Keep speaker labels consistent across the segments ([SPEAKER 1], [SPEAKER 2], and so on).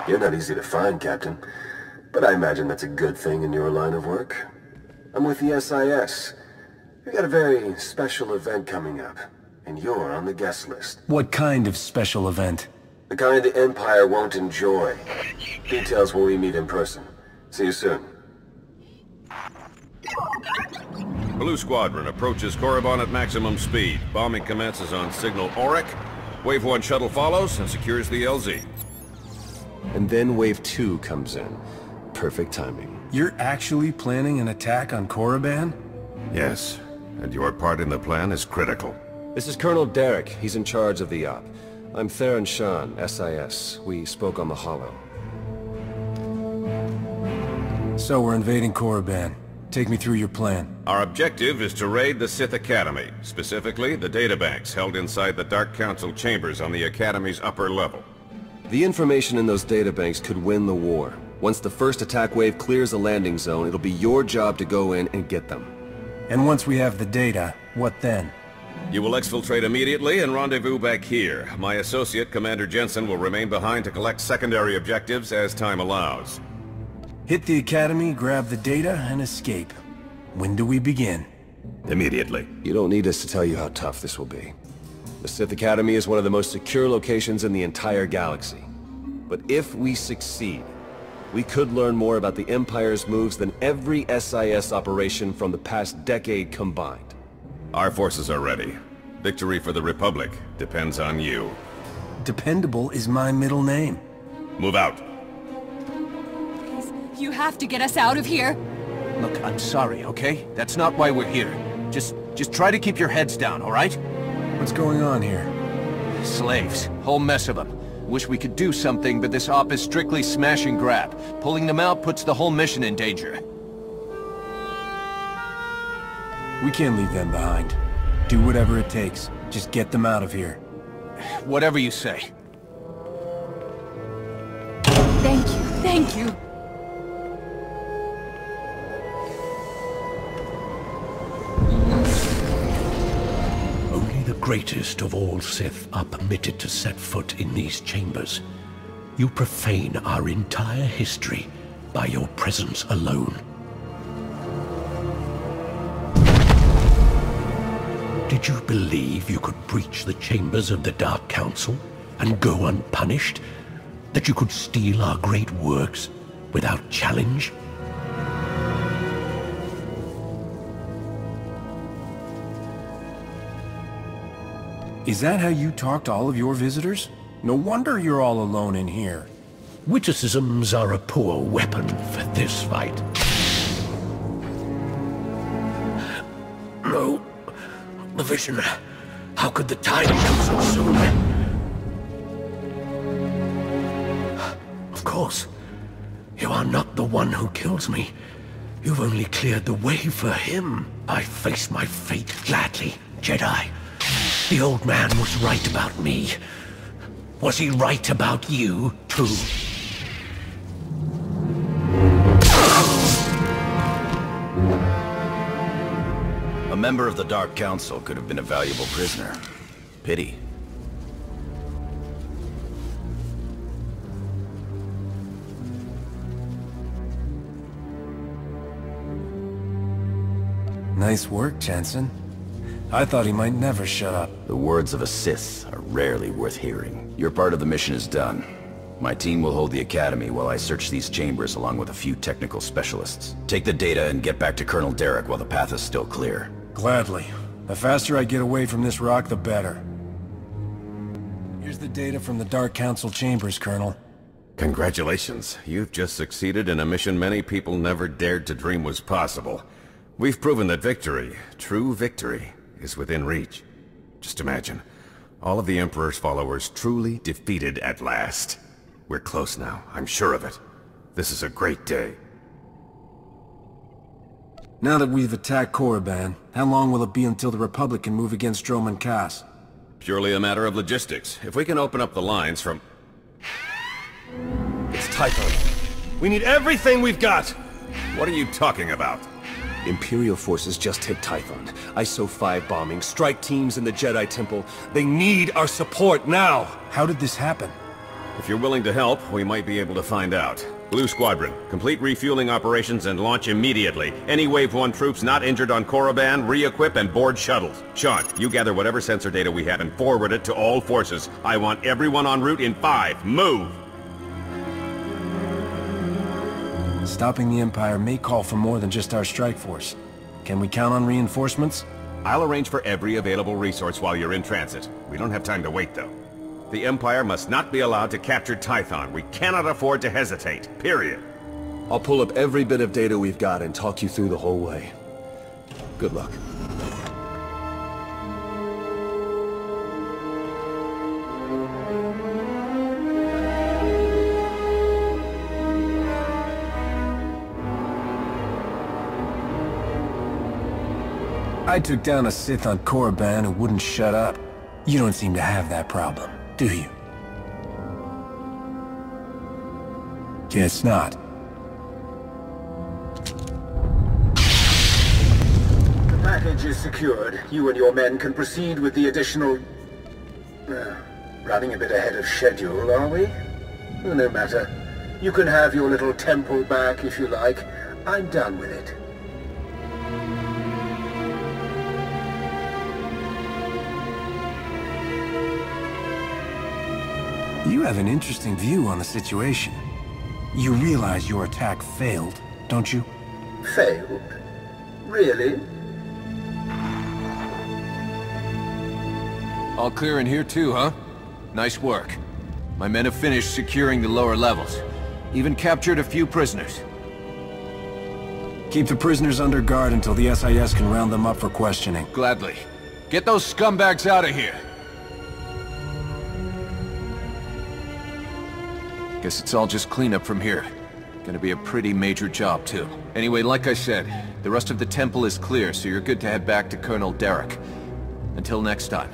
[SPEAKER 1] You're not easy to find, Captain. But I imagine that's a good thing in your line of work. I'm with the SIS. We've got a very special event coming up, and you're on the guest list.
[SPEAKER 2] What kind of special event?
[SPEAKER 1] The kind the Empire won't enjoy. Details when we meet in person. See you soon.
[SPEAKER 3] Blue Squadron approaches Korriban at maximum speed. Bombing commences on signal Auric. Wave 1 shuttle follows and secures the LZ.
[SPEAKER 1] And then Wave 2 comes in. Perfect timing.
[SPEAKER 2] You're actually planning an attack on Korriban?
[SPEAKER 3] Yes, and your part in the plan is critical.
[SPEAKER 1] This is Colonel Derek. He's in charge of the op. I'm Theron Shan, SIS. We spoke on the Hollow.
[SPEAKER 2] So we're invading Korriban. Take me through your plan.
[SPEAKER 3] Our objective is to raid the Sith Academy, specifically the databanks held inside the Dark Council chambers on the Academy's upper level.
[SPEAKER 1] The information in those databanks could win the war. Once the first attack wave clears the landing zone, it'll be your job to go in and get them.
[SPEAKER 2] And once we have the data, what then?
[SPEAKER 3] You will exfiltrate immediately and rendezvous back here. My associate, Commander Jensen, will remain behind to collect secondary objectives as time allows.
[SPEAKER 2] Hit the Academy, grab the data, and escape. When do we begin?
[SPEAKER 3] Immediately.
[SPEAKER 1] You don't need us to tell you how tough this will be. The Sith Academy is one of the most secure locations in the entire galaxy. But if we succeed, we could learn more about the Empire's moves than every SIS operation from the past decade combined.
[SPEAKER 3] Our forces are ready. Victory for the Republic depends on you.
[SPEAKER 2] Dependable is my middle name.
[SPEAKER 3] Move out.
[SPEAKER 4] You have to get us out of here.
[SPEAKER 5] Look, I'm sorry, okay? That's not why we're here. Just try to keep your heads down, all right?
[SPEAKER 2] What's going on here?
[SPEAKER 5] Slaves. Whole mess of them. Wish we could do something, but this op is strictly smash and grab. Pulling them out puts the whole mission in danger.
[SPEAKER 2] We can't leave them behind. Do whatever it takes. Just get them out of here.
[SPEAKER 5] Whatever you say.
[SPEAKER 4] Thank you, thank you.
[SPEAKER 6] Only the greatest of all Sith are permitted to set foot in these chambers. You profane our entire history by your presence alone. Did you believe you could breach the chambers of the Dark Council and go unpunished? That you could steal our great works without challenge?
[SPEAKER 2] Is that how you talk to all of your visitors? No wonder you're all alone in here.
[SPEAKER 6] Witticisms are a poor weapon for this fight. No. The vision. How could the time come so soon? Of course. You are not the one who kills me. You've only cleared the way for him. I face my fate gladly, Jedi. The old man was right about me. Was he right about you, too?
[SPEAKER 7] A member of the Dark Council could have been a valuable prisoner. Pity.
[SPEAKER 2] Nice work, Jensen. I thought he might never shut up.
[SPEAKER 7] The words of a Sith are rarely worth hearing. Your part of the mission is done. My team will hold the Academy while I search these chambers along with a few technical specialists. Take the data and get back to Colonel Derek while the path is still clear.
[SPEAKER 2] Gladly. The faster I get away from this rock, the better. Here's the data from the Dark Council chambers, Colonel.
[SPEAKER 3] Congratulations. You've just succeeded in a mission many people never dared to dream was possible. We've proven that victory, true victory, is within reach. Just imagine, all of the Emperor's followers truly defeated at last. We're close now, I'm sure of it. This is a great day.
[SPEAKER 2] Now that we've attacked Korriban, how long will it be until the Republic can move against Dromund Kaas?
[SPEAKER 3] Purely a matter of logistics. If we can open up the lines from...
[SPEAKER 8] It's Typhon. We need everything we've got!
[SPEAKER 3] What are you talking about?
[SPEAKER 1] Imperial forces just hit Typhon. ISO 5 bombing, strike teams in the Jedi Temple. They need our support now!
[SPEAKER 2] How did this happen?
[SPEAKER 3] If you're willing to help, we might be able to find out. Blue Squadron, complete refueling operations and launch immediately. Any Wave 1 troops not injured on Korriban, re-equip and board shuttles. Sean, you gather whatever sensor data we have and forward it to all forces. I want everyone en route in 5. Move!
[SPEAKER 2] Stopping the Empire may call for more than just our strike force. Can we count on reinforcements?
[SPEAKER 3] I'll arrange for every available resource while you're in transit. We don't have time to wait, though. The Empire must not be allowed to capture Tython. We cannot afford to hesitate. Period.
[SPEAKER 1] I'll pull up every bit of data we've got and talk you through the whole way. Good luck.
[SPEAKER 2] I took down a Sith on Korriban who wouldn't shut up. You don't seem to have that problem, do you? Guess not.
[SPEAKER 9] The package is secured. You and your men can proceed with the additional... running a bit ahead of schedule, are we? No matter. You can have your little temple back if you like. I'm done with it.
[SPEAKER 2] You have an interesting view on the situation. You realize your attack failed, don't you?
[SPEAKER 9] Failed? Really?
[SPEAKER 5] All clear in here too, huh? Nice work. My men have finished securing the lower levels. Even captured a few prisoners.
[SPEAKER 2] Keep the prisoners under guard until the SIS can round them up for questioning.
[SPEAKER 5] Gladly. Get those scumbags out of here! Guess it's all just cleanup from here. Gonna be a pretty major job, too. Anyway, like I said, the rest of the temple is clear, so you're good to head back to Colonel Derek. Until next time.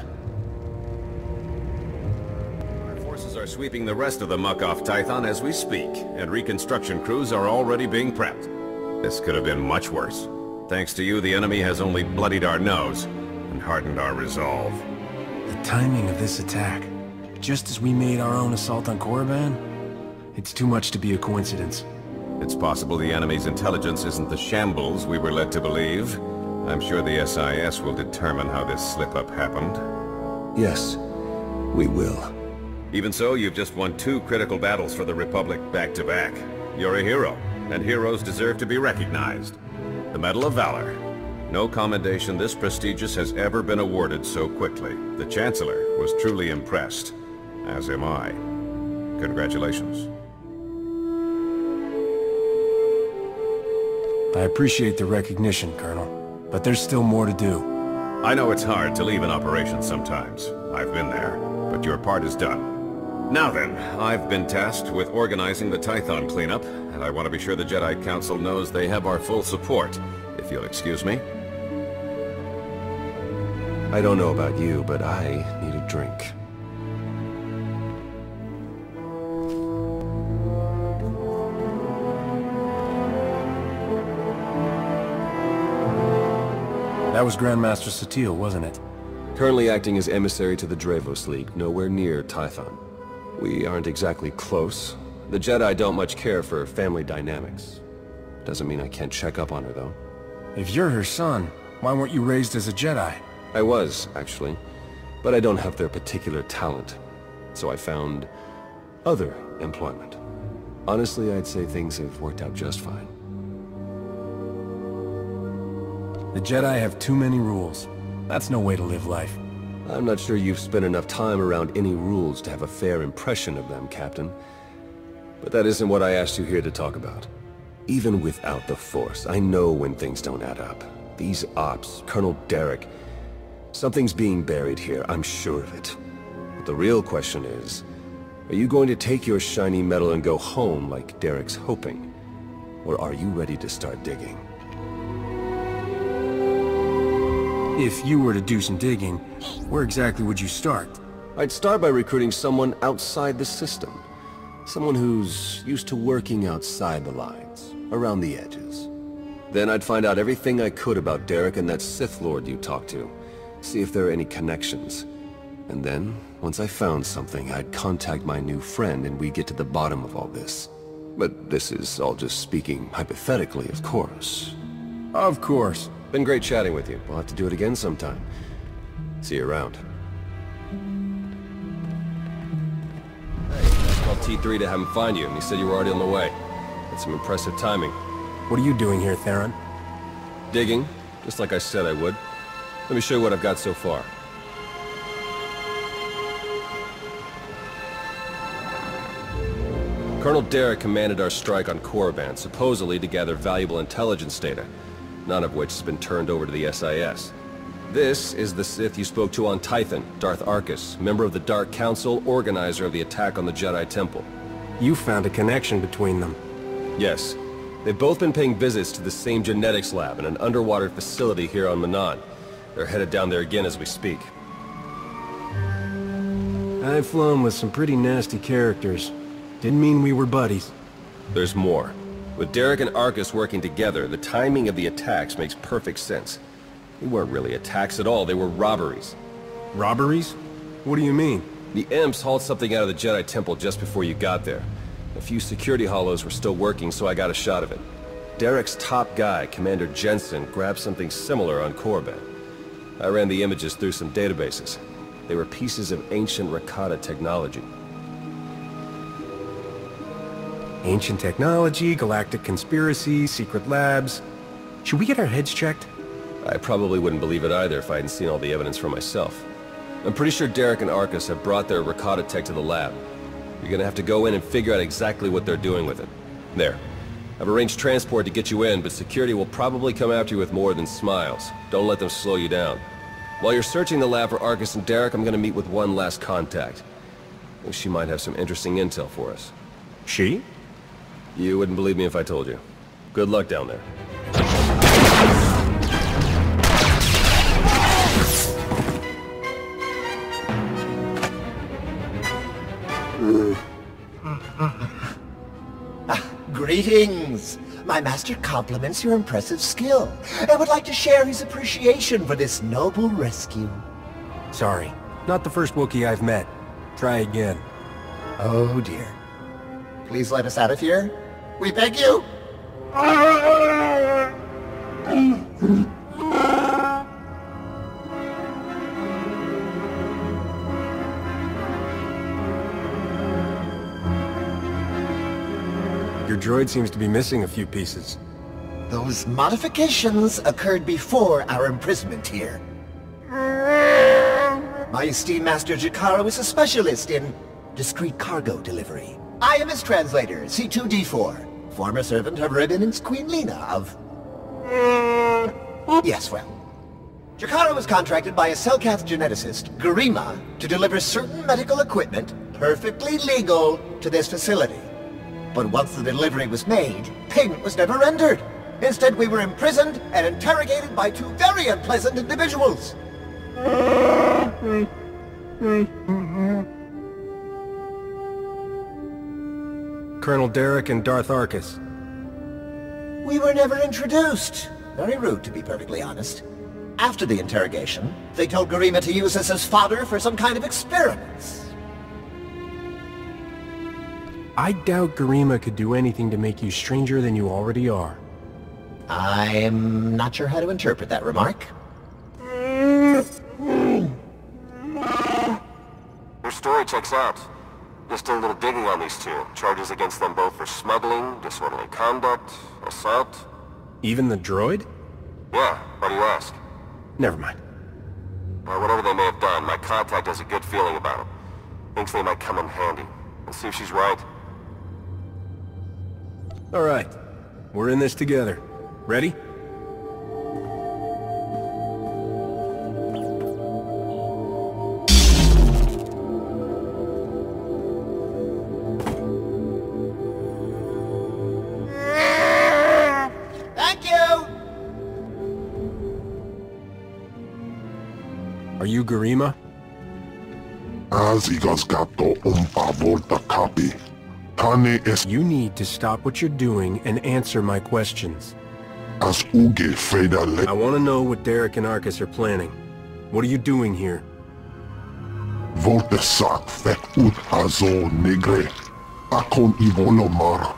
[SPEAKER 3] Our forces are sweeping the rest of the muck off Tython as we speak, and reconstruction crews are already being prepped. This could have been much worse. Thanks to you, the enemy has only bloodied our nose and hardened our resolve.
[SPEAKER 2] The timing of this attack, just as we made our own assault on Korriban? It's too much to be a coincidence.
[SPEAKER 3] It's possible the enemy's intelligence isn't the shambles we were led to believe. I'm sure the SIS will determine how this slip-up happened.
[SPEAKER 1] Yes, we will.
[SPEAKER 3] Even so, you've just won 2 critical battles for the Republic back-to-back. You're a hero, and heroes deserve to be recognized. The Medal of Valor. No commendation this prestigious has ever been awarded so quickly. The Chancellor was truly impressed, as am I. Congratulations.
[SPEAKER 2] I appreciate the recognition, Colonel, but there's still more to do.
[SPEAKER 3] I know it's hard to leave an operation sometimes. I've been there, but your part is done. Now then, I've been tasked with organizing the Tython cleanup, and I want to be sure the Jedi Council knows they have our full support, if you'll excuse me.
[SPEAKER 1] I don't know about you, but I need a drink.
[SPEAKER 2] That was Grandmaster Satele, wasn't it?
[SPEAKER 1] Currently acting as emissary to the Dravos League, nowhere near Tython. We aren't exactly close. The Jedi don't much care for family dynamics. Doesn't mean I can't check up on her, though.
[SPEAKER 2] If you're her son, why weren't you raised as a Jedi?
[SPEAKER 1] I was, actually. But I don't have their particular talent. So I found other employment. Honestly, I'd say things have worked out just fine.
[SPEAKER 2] The Jedi have too many rules. That's no way to live life.
[SPEAKER 1] I'm not sure you've spent enough time around any rules to have a fair impression of them, Captain. But that isn't what I asked you here to talk about. Even without the Force, I know when things don't add up. These ops, Colonel Derek... Something's being buried here, I'm sure of it. But the real question is, are you going to take your shiny medal and go home like Derek's hoping? Or are you ready to start digging?
[SPEAKER 2] If you were to do some digging, where exactly would you start?
[SPEAKER 1] I'd start by recruiting someone outside the system. Someone who's used to working outside the lines, around the edges. Then I'd find out everything I could about Derek and that Sith Lord you talked to. See if there are any connections. And then, once I found something, I'd contact my new friend and we'd get to the bottom of all this. But this is all just speaking hypothetically, of course.
[SPEAKER 2] Of course.
[SPEAKER 1] Been great chatting with you. We'll have to do it again sometime. See you around. Hey, I called T3 to have him find you, and he said you were already on the way. That's some impressive timing.
[SPEAKER 2] What are you doing here, Theron?
[SPEAKER 1] Digging, just like I said I would. Let me show you what I've got so far. Colonel Derek commanded our strike on Korriban, supposedly to gather valuable intelligence data, none of which has been turned over to the SIS. This is the Sith you spoke to on Tython, Darth Arkus, member of the Dark Council, organizer of the attack on the Jedi Temple.
[SPEAKER 2] You found a connection between them.
[SPEAKER 1] Yes. They've both been paying visits to the same genetics lab in an underwater facility here on Manan. They're headed down there again as we speak.
[SPEAKER 2] I've flown with some pretty nasty characters. Didn't mean we were buddies.
[SPEAKER 1] There's more. With Derek and Arkus working together, the timing of the attacks makes perfect sense. They weren't really attacks at all, they were robberies.
[SPEAKER 2] Robberies? What do you mean?
[SPEAKER 1] The Imps hauled something out of the Jedi Temple just before you got there. A few security hollows were still working, so I got a shot of it. Derek's top guy, Commander Jensen, grabbed something similar on Korriban. I ran the images through some databases. They were pieces of ancient Rakata technology.
[SPEAKER 2] Ancient technology, galactic conspiracy, secret labs. Should we get our heads checked?
[SPEAKER 1] I probably wouldn't believe it either if I hadn't seen all the evidence for myself. I'm pretty sure Derek and Arkus have brought their Rakata tech to the lab. You're gonna have to go in and figure out exactly what they're doing with it. There. I've arranged transport to get you in, but security will probably come after you with more than smiles. Don't let them slow you down. While you're searching the lab for Arkus and Derek, I'm gonna meet with one last contact. I think she might have some interesting intel for us.
[SPEAKER 2] She?
[SPEAKER 1] You wouldn't believe me if I told you. Good luck down there.
[SPEAKER 10] Greetings! My master compliments your impressive skill, and would like to share his appreciation for this noble rescue.
[SPEAKER 2] Sorry, not the first Wookiee I've met. Try again.
[SPEAKER 10] Oh dear. Please let us out of here. We beg you!
[SPEAKER 2] Your droid seems to be missing a few pieces.
[SPEAKER 10] Those modifications occurred before our imprisonment here. My esteemed Master Jakaro is a specialist in discreet cargo delivery. I am his translator, C2D4, former servant of Ribbon's Queen Lena of... Yes, well. Jakaro was contracted by a Selkath geneticist, Garima, to deliver certain medical equipment, perfectly legal, to this facility. But once the delivery was made, payment was never rendered. Instead, we were imprisoned and interrogated by two very unpleasant individuals.
[SPEAKER 2] Colonel Derek and Darth Arkus.
[SPEAKER 10] We were never introduced. Very rude, to be perfectly honest. After the interrogation, they told Garima to use us as fodder for some kind of experiments.
[SPEAKER 2] I doubt Garima could do anything to make you stranger than you already are.
[SPEAKER 10] I'm not sure how to interpret that remark.
[SPEAKER 1] Your story checks out. Just did a little digging on these two. Charges against them both for smuggling, disorderly conduct, assault.
[SPEAKER 2] Even the droid?
[SPEAKER 1] Yeah, why do you ask?
[SPEAKER 2] Never mind.
[SPEAKER 1] Well, whatever they may have done, my contact has a good feeling about them. Thinks they might come in handy. Let's see if she's right.
[SPEAKER 2] All right. We're in this together. Ready?
[SPEAKER 10] Thank you!
[SPEAKER 2] Are you Garima? You need to stop what you're doing and answer my questions. I want to know what Derek and Arkus are planning. What are you doing here?
[SPEAKER 11] Voltesak fek ut hazo negre. Akon ivolomar.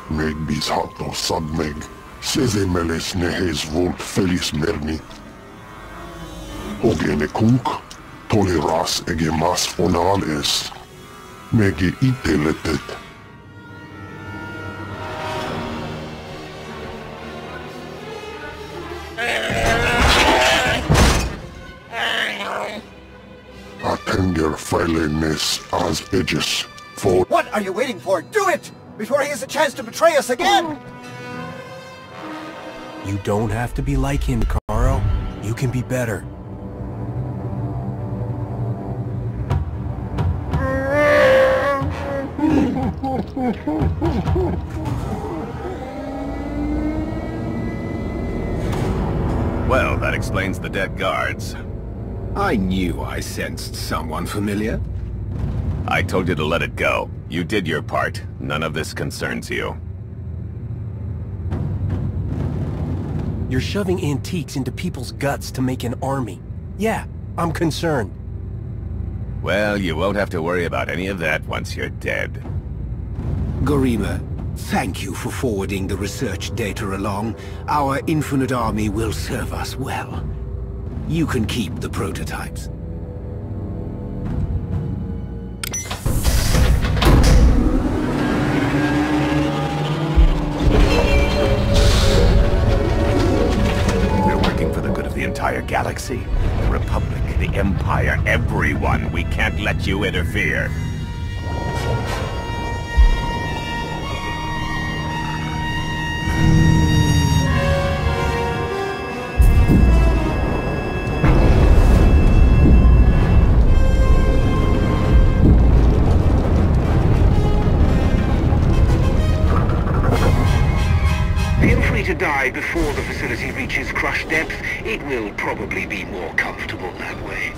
[SPEAKER 11] Megbis hato sadmeg. Seze meles nehes volt felis merni. Ogene kunk. Toleras ege mas fonal es. Mege iteletet. Atenger filenes as edges. For
[SPEAKER 10] What are you waiting for? Do it! Before he has a chance to betray us again!
[SPEAKER 2] You don't have to be like him, Carl. You can be better.
[SPEAKER 3] Well, that explains the dead guards.
[SPEAKER 6] I knew I sensed someone familiar.
[SPEAKER 3] I told you to let it go. You did your part. None of this concerns you.
[SPEAKER 2] You're shoving antiques into people's guts to make an army. Yeah, I'm concerned.
[SPEAKER 3] Well, you won't have to worry about any of that once you're dead.
[SPEAKER 6] Garima, thank you for forwarding the research data along. Our infinite army will serve us well. You can keep the prototypes.
[SPEAKER 3] We're working for the good of the entire galaxy. The Republic, the Empire, everyone. We can't let you interfere.
[SPEAKER 9] To die before the facility reaches crush depth, it will probably be more comfortable that way.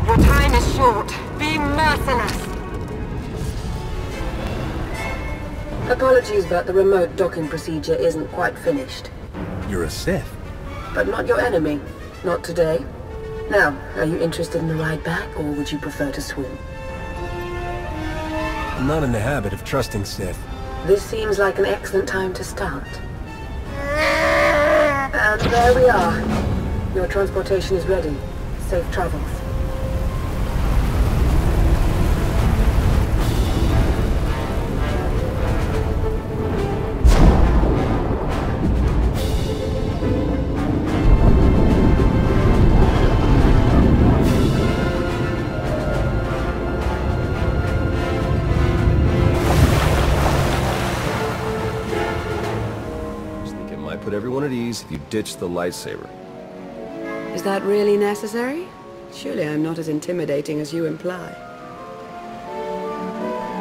[SPEAKER 12] Your time is short. Be merciless.
[SPEAKER 13] Apologies, but the remote docking procedure isn't quite finished.
[SPEAKER 2] You're a Sith.
[SPEAKER 13] But not your enemy. Not today. Now, are you interested in a ride back, or would you prefer to swim?
[SPEAKER 2] I'm not in the habit of trusting Sith.
[SPEAKER 13] This seems like an excellent time to start. And there we are. Your transportation is ready. Safe travels.
[SPEAKER 1] Put everyone at ease if you ditch the lightsaber.
[SPEAKER 13] Is that really necessary? Surely I'm not as intimidating as you imply.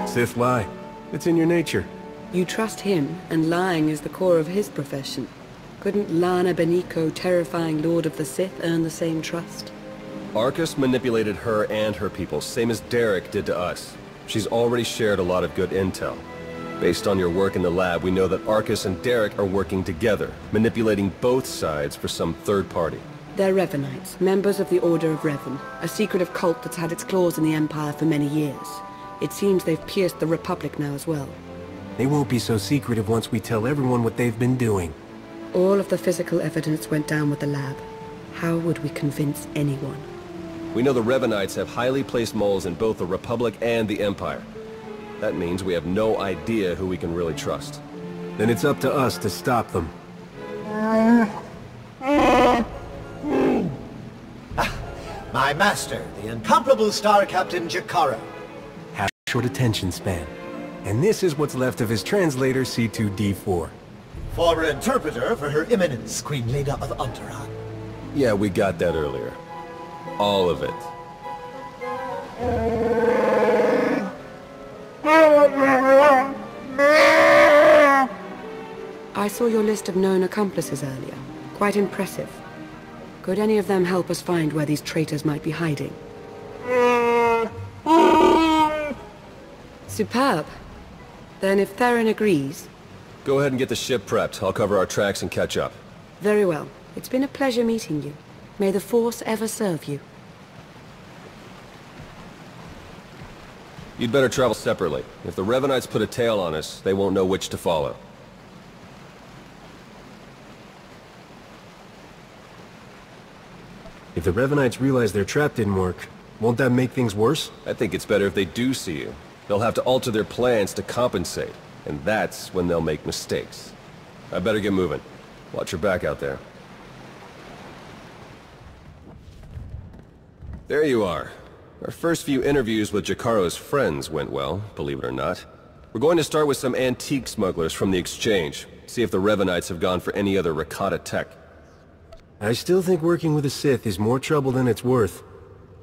[SPEAKER 2] Sith lie. It's in your nature.
[SPEAKER 13] You trust him, and lying is the core of his profession. Couldn't Lana Beniko, terrifying Lord of the Sith, earn the same trust?
[SPEAKER 1] Arcus manipulated her and her people, same as Derek did to us. She's already shared a lot of good intel. Based on your work in the lab, we know that Arcus and Derek are working together, manipulating both sides for some third party.
[SPEAKER 13] They're Revenites, members of the Order of Revan, a secretive cult that's had its claws in the Empire for many years. It seems they've pierced the Republic now as well.
[SPEAKER 2] They won't be so secretive once we tell everyone what they've been doing.
[SPEAKER 13] All of the physical evidence went down with the lab. How would we convince anyone?
[SPEAKER 1] We know the Revenites have highly placed moles in both the Republic and the Empire. That means we have no idea who we can really trust.
[SPEAKER 2] Then it's up to us to stop them.
[SPEAKER 10] My master, the incomparable Star Captain Jakaro.
[SPEAKER 2] Have a short attention span. And this is what's left of his translator, C2D4.
[SPEAKER 10] Former interpreter for Her Eminence, Queen Leda of Unteron.
[SPEAKER 1] Yeah, we got that earlier. All of it.
[SPEAKER 13] I saw your list of known accomplices earlier. Quite impressive. Could any of them help us find where these traitors might be hiding? Superb. Then if Theron agrees...
[SPEAKER 1] Go ahead and get the ship prepped. I'll cover our tracks and catch up.
[SPEAKER 13] Very well. It's been a pleasure meeting you. May the Force ever serve you.
[SPEAKER 1] You'd better travel separately. If the Revenites put a tail on us, they won't know which to follow.
[SPEAKER 2] If the Revenites realize their trap didn't work, won't that make things worse?
[SPEAKER 1] I think it's better if they do see you. They'll have to alter their plans to compensate, and that's when they'll make mistakes. I better get moving. Watch your back out there. There you are. Our first few interviews with Jakaro's friends went well, believe it or not. We're going to start with some antique smugglers from the exchange, see if the Revenites have gone for any other Rakata tech.
[SPEAKER 2] I still think working with a Sith is more trouble than it's worth.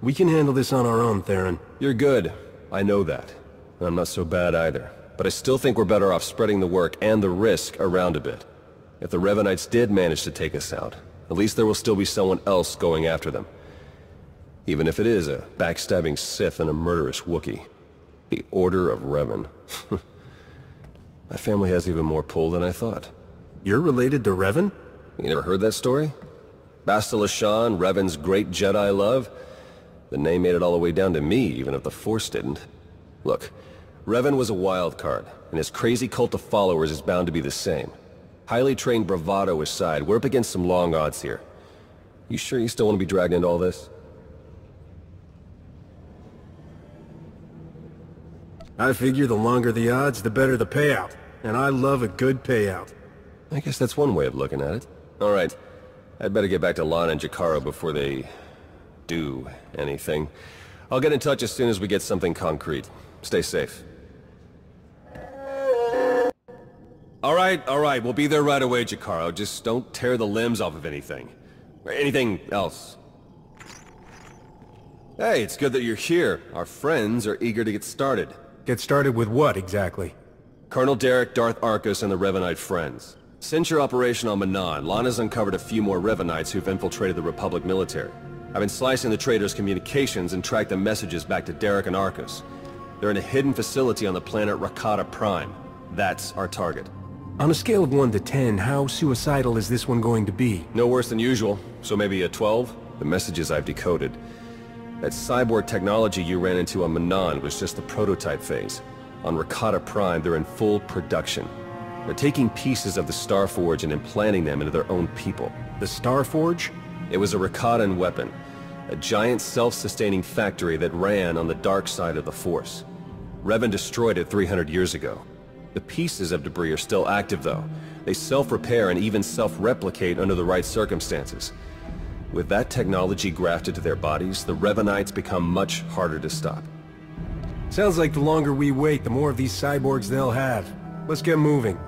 [SPEAKER 2] We can handle this on our own, Theron.
[SPEAKER 1] You're good. I know that. I'm not so bad either. But I still think we're better off spreading the work and the risk around a bit. If the Revenites did manage to take us out, at least there will still be someone else going after them. Even if it is a backstabbing Sith and a murderous Wookiee. The Order of Revan. My family has even more pull than I thought.
[SPEAKER 2] You're related to Revan?
[SPEAKER 1] You never heard that story? Bastila Shan, Revan's great Jedi love? The name made it all the way down to me, even if the Force didn't. Look, Revan was a wild card, and his crazy cult of followers is bound to be the same. Highly trained bravado aside, we're up against some long odds here. You sure you still want to be dragged into all this?
[SPEAKER 2] I figure the longer the odds, the better the payout. And I love a good payout.
[SPEAKER 1] I guess that's one way of looking at it. All right. I'd better get back to Lana and Jakaro before they... do anything. I'll get in touch as soon as we get something concrete. Stay safe. All right. We'll be there right away, Jakaro. Just don't tear the limbs off of anything. Or anything else. Hey, it's good that you're here. Our friends are eager to get started.
[SPEAKER 2] Get started with what, exactly?
[SPEAKER 1] Colonel Derek, Darth Arcus, and the Revanite friends. Since your operation on Manan, Lana's uncovered a few more Revanites who've infiltrated the Republic military. I've been slicing the traitors' communications and tracked the messages back to Derek and Arcus. They're in a hidden facility on the planet Rakata Prime. That's our target.
[SPEAKER 2] On a scale of 1 to 10, how suicidal is this one going to be?
[SPEAKER 1] No worse than usual, so maybe a 12? The messages I've decoded. That cyborg technology you ran into on Manan was just the prototype phase. On Rakata Prime, they're in full production. They're taking pieces of the Starforge and implanting them into their own people.
[SPEAKER 2] The Starforge?
[SPEAKER 1] It was a Rakatan weapon. A giant self-sustaining factory that ran on the dark side of the Force. Revan destroyed it 300 years ago. The pieces of debris are still active, though. They self-repair and even self-replicate under the right circumstances. With that technology grafted to their bodies, the Revanites become much harder to stop.
[SPEAKER 2] Sounds like the longer we wait, the more of these cyborgs they'll have. Let's get moving.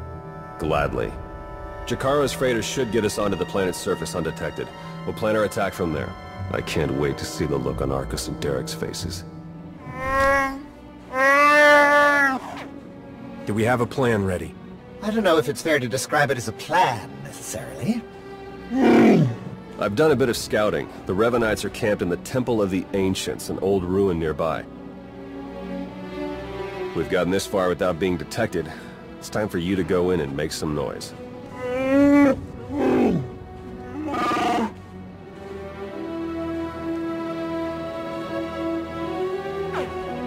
[SPEAKER 1] Gladly. Jakaro's freighters should get us onto the planet's surface undetected. We'll plan our attack from there. I can't wait to see the look on Arcus and Derek's faces.
[SPEAKER 2] Do we have a plan ready?
[SPEAKER 10] I don't know if it's fair to describe it as a plan, necessarily.
[SPEAKER 1] I've done a bit of scouting. The Revanites are camped in the Temple of the Ancients, an old ruin nearby. We've gotten this far without being detected. It's time for you to go in and make some noise.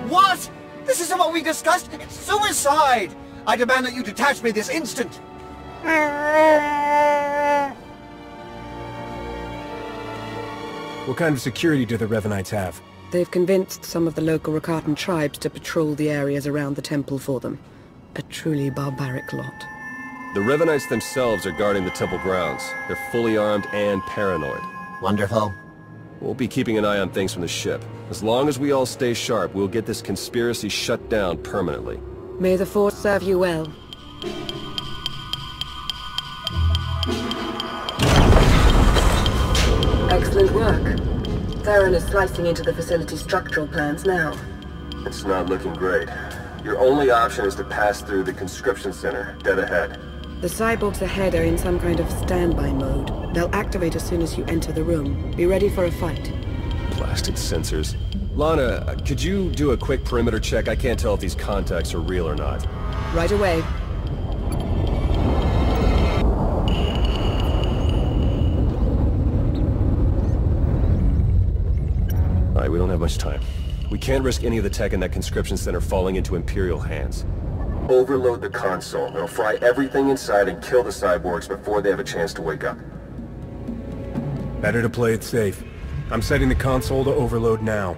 [SPEAKER 10] What? This isn't what we discussed! It's suicide! I demand that you detach me this instant!
[SPEAKER 2] What kind of security do the Revanites have?
[SPEAKER 13] They've convinced some of the local Rakatan tribes to patrol the areas around the temple for them. A truly barbaric lot.
[SPEAKER 1] The Revanites themselves are guarding the temple grounds. They're fully armed and paranoid.
[SPEAKER 10] Wonderful.
[SPEAKER 1] We'll be keeping an eye on things from the ship. As long as we all stay sharp, we'll get this conspiracy shut down permanently.
[SPEAKER 13] May the Force serve you well. Excellent work. Theron is slicing into the facility's structural plans now.
[SPEAKER 1] It's not looking great. Your only option is to pass through the conscription center, dead ahead.
[SPEAKER 13] The cyborgs ahead are in some kind of standby mode. They'll activate as soon as you enter the room. Be ready for a fight.
[SPEAKER 1] Blasted sensors. Lana, could you do a quick perimeter check? I can't tell if these contacts are real or not.
[SPEAKER 13] Right away.
[SPEAKER 1] Alright, we don't have much time. We can't risk any of the tech in that conscription center falling into Imperial hands.
[SPEAKER 9] Overload the console. They'll fry everything inside and kill the cyborgs before they have a chance to wake up.
[SPEAKER 2] Better to play it safe. I'm setting the console to overload now.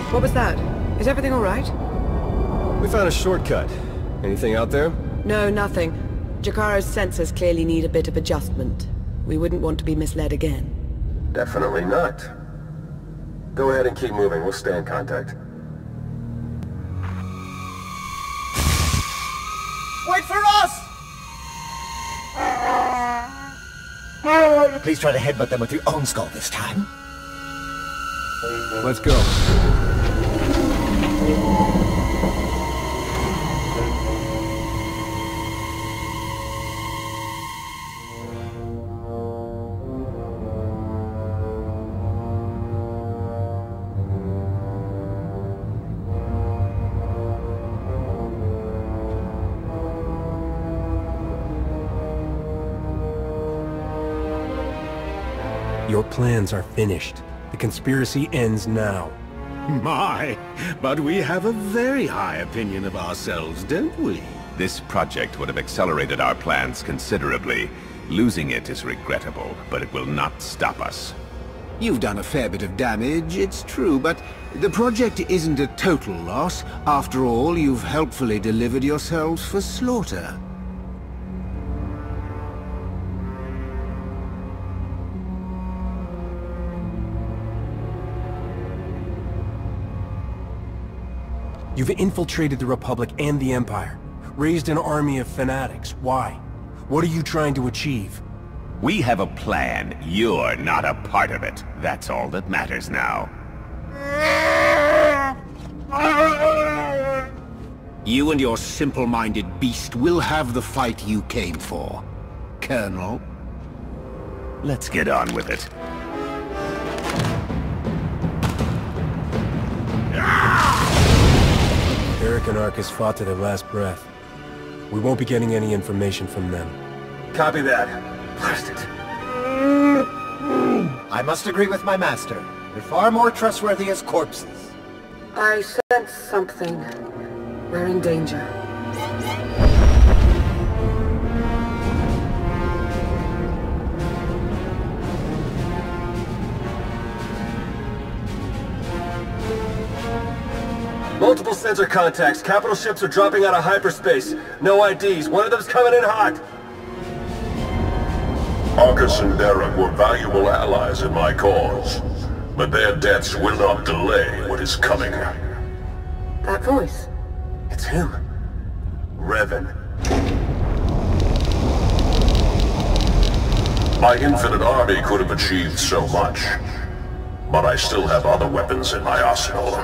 [SPEAKER 13] What was that? Is everything all right?
[SPEAKER 1] We found a shortcut. Anything out there?
[SPEAKER 13] No, nothing. Jakaro's sensors clearly need a bit of adjustment. We wouldn't want to be misled again.
[SPEAKER 9] Definitely not. Go ahead and keep moving. We'll stay in contact.
[SPEAKER 10] Wait for us! Please try to headbutt them with your own skull this time.
[SPEAKER 2] Let's go. Your plans are finished. The conspiracy ends now.
[SPEAKER 14] My, but we have a very high opinion of ourselves, don't we?
[SPEAKER 3] This project would have accelerated our plans considerably. Losing it is regrettable, but it will not stop us.
[SPEAKER 14] You've done a fair bit of damage, it's true, but the project isn't a total loss. After all, you've helpfully delivered yourselves for slaughter.
[SPEAKER 2] You've infiltrated the Republic and the Empire, raised an army of fanatics. Why? What are you trying to achieve?
[SPEAKER 3] We have a plan. You're not a part of it. That's all that matters now.
[SPEAKER 14] You and your simple-minded beast will have the fight you came for, Colonel.
[SPEAKER 3] Let's get on with it.
[SPEAKER 2] Eric and Arcus fought to their last breath. We won't be getting any information from them.
[SPEAKER 9] Copy that. Blast it.
[SPEAKER 10] I must agree with my master. They're far more trustworthy as corpses.
[SPEAKER 13] I sense something. We're in danger.
[SPEAKER 9] Multiple sensor contacts. Capital ships are dropping out of hyperspace. No IDs. One of them's coming in hot.
[SPEAKER 11] Arcus and Derek were valuable allies in my cause, but their deaths will not delay what is coming.
[SPEAKER 13] That voice.
[SPEAKER 9] It's him. Revan.
[SPEAKER 11] My infinite army could have achieved so much, but I still have other weapons in my arsenal.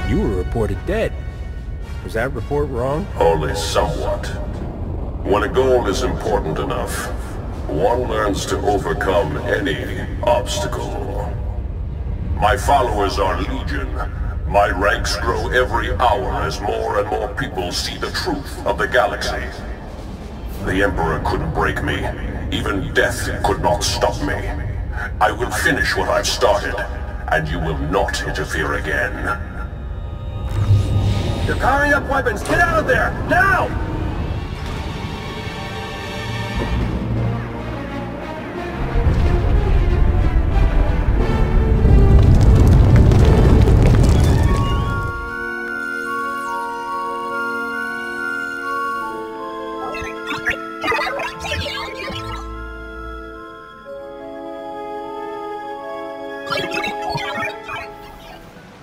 [SPEAKER 2] You were reported dead. Was that report wrong?
[SPEAKER 11] Only somewhat. When a goal is important enough, one learns to overcome any obstacle. My followers are legion. My ranks grow every hour as more and more people see the truth of the galaxy. The Emperor couldn't break me. Even death could not stop me. I will finish what I've started, and you will not interfere again.
[SPEAKER 9] They're powering up weapons! Get out of there! Now!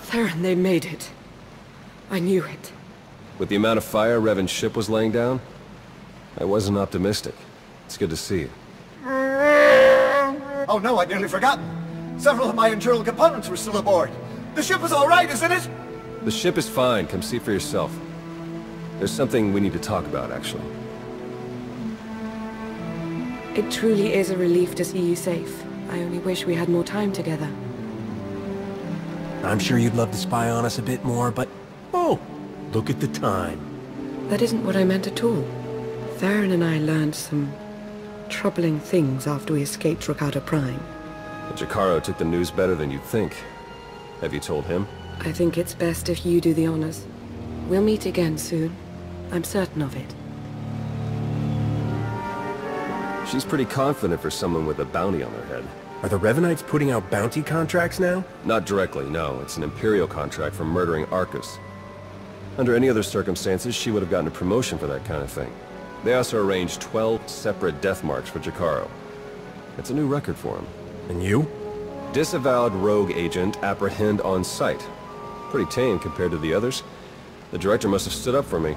[SPEAKER 13] Theron, they made it. I knew it.
[SPEAKER 1] With the amount of fire Revan's ship was laying down, I wasn't optimistic. It's good to see you.
[SPEAKER 10] Oh no, I'd nearly forgotten. Several of my internal components were still aboard. The ship is all right, isn't it?
[SPEAKER 1] The ship is fine. Come see for yourself. There's something we need to talk about, actually.
[SPEAKER 13] It truly is a relief to see you safe. I only wish we had more time together.
[SPEAKER 2] I'm sure you'd love to spy on us a bit more, but... Oh, look at the time.
[SPEAKER 13] That isn't what I meant at all. Theron and I learned some troubling things after we escaped Rakata Prime.
[SPEAKER 1] But Jacaro took the news better than you'd think. Have you told him?
[SPEAKER 13] I think it's best if you do the honors. We'll meet again soon. I'm certain of it.
[SPEAKER 1] She's pretty confident for someone with a bounty on their head.
[SPEAKER 2] Are the Revanites putting out bounty contracts now?
[SPEAKER 1] Not directly, no. It's an Imperial contract for murdering Arcus. Under any other circumstances, she would have gotten a promotion for that kind of thing. They also arranged 12 separate death marks for Jacaro. It's a new record for him.
[SPEAKER 2] And you?
[SPEAKER 1] Disavowed rogue agent apprehend on sight. Pretty tame compared to the others. The director must have stood up for me.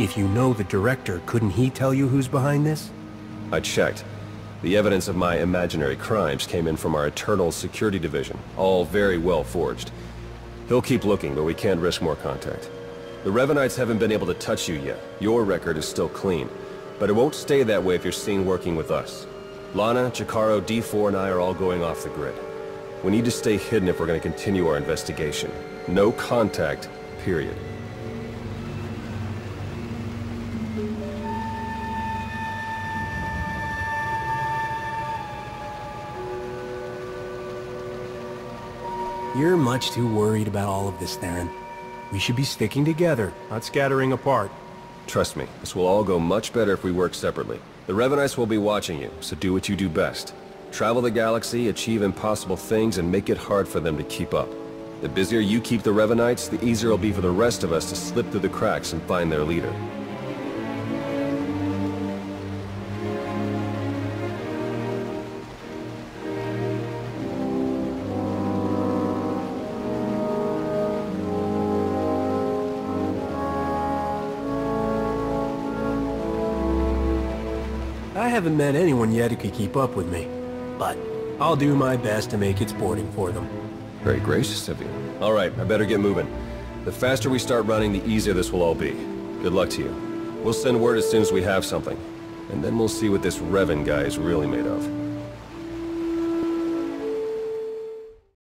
[SPEAKER 2] If you know the director, couldn't he tell you who's behind this?
[SPEAKER 1] I checked. The evidence of my imaginary crimes came in from our Eternal Security Division, all very well forged. He'll keep looking, but we can't risk more contact. The Revanites haven't been able to touch you yet. Your record is still clean. But it won't stay that way if you're seen working with us. Lana, Jacaro, D4, and I are all going off the grid. We need to stay hidden if we're going to continue our investigation. No contact, period.
[SPEAKER 2] You're much too worried about all of this, Theron. We should be sticking together, not scattering apart.
[SPEAKER 1] Trust me, this will all go much better if we work separately. The Revanites will be watching you, so do what you do best. Travel the galaxy, achieve impossible things, and make it hard for them to keep up. The busier you keep the Revanites, the easier it'll be for the rest of us to slip through the cracks and find their leader.
[SPEAKER 2] I haven't met anyone yet who could keep up with me, but I'll do my best to make it sporting for them.
[SPEAKER 1] Very gracious of you. All right, I better get moving. The faster we start running, the easier this will all be. Good luck to you. We'll send word as soon as we have something, and then we'll see what this Revan guy is really made of.